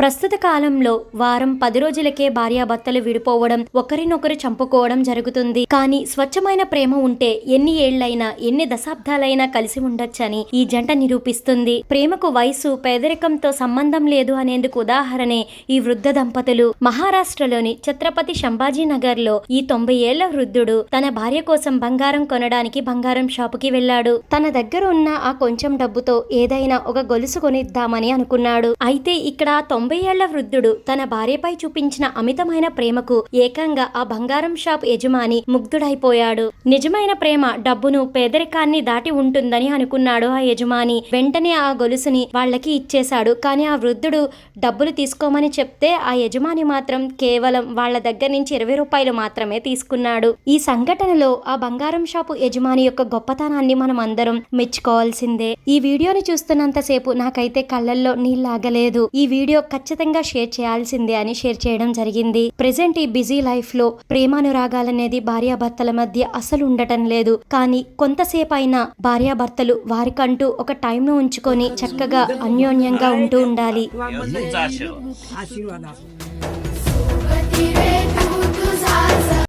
ప్రస్తుత కాలంలో వారం 10 రోజులకే భార్యాభర్తలు విడిపోవడం, ఒకరినొకరు చంపుకోవడం జరుగుతుంది. కానీ స్వచ్ఛమైన ప్రేమ ఉంటే ఎన్ని ఏళ్లైనా, ఎన్ని దశాబ్దాలైనా కలిసి ఉండొచ్చని ఈ జంట నిరూపిస్తుంది. ప్రేమకు వయసు, పేదరికంతో సంబంధం లేదు అనేందుకు ఉదాహరణే ఈ వృద్ధ దంపతులు. మహారాష్ట్రలోని ఛత్రపతి సంభాజీనగర్ లో ఈ 90 ఏళ్ల వృద్ధుడు తన భార్య కోసం బంగారం కొనడానికి బంగారం షాపుకి వెళ్లాడు. తన దగ్గర ఉన్న ఆ కొంచెం డబ్బుతో ఏదైనా ఒక గొలుసు కొనిద్దామని అనుకున్నాడు. అయితే ఇక్కడ 90 ఏళ్ల వృద్ధుడు తన భార్యపై చూపించిన అమితమైన ప్రేమకు ఏకంగా ఆ బంగారం షాప్ యజమాని ముగ్ధుడైపోయాడు. నిజమైన ప్రేమ డబ్బును, పేదరికాన్ని దాటి ఉంటుందని అనుకున్నాడు ఆ యజమాని. వెంటనే ఆ గొలుసుని వాళ్ళకి ఇచ్చేశాడు. కానీ ఆ వృద్ధుడు డబ్బులు తీసుకోమని చెప్తే ఆ యజమాని మాత్రం కేవలం వాళ్ళ దగ్గర నుంచి 20 రూపాయలు మాత్రమే తీసుకున్నాడు. ఈ సంఘటనలో ఆ బంగారం షాపు యజమాని యొక్క గొప్పతనాన్ని మనం అందరం మెచ్చుకోవాల్సిందే. ఈ వీడియోని చూస్తున్నంతసేపు నాకైతే కళ్ళల్లో నీళ్ళాగలేదు. ఈ వీడియో ఖచ్చితంగా షేర్ చేయాల్సిందే అని షేర్ చేయడం జరిగింది. ప్రెజెంట్ ఈ బిజీ లైఫ్ లో ప్రేమానురాగాలనేది భార్యాభర్తల మధ్య అసలు ఉండటం లేదు. కానీ కొంతసేపు అయినా భార్యాభర్తలు వారికంటూ ఒక టైం ను ఉంచుకొని చక్కగా అన్యోన్యంగా ఉంటూ ఉండాలి.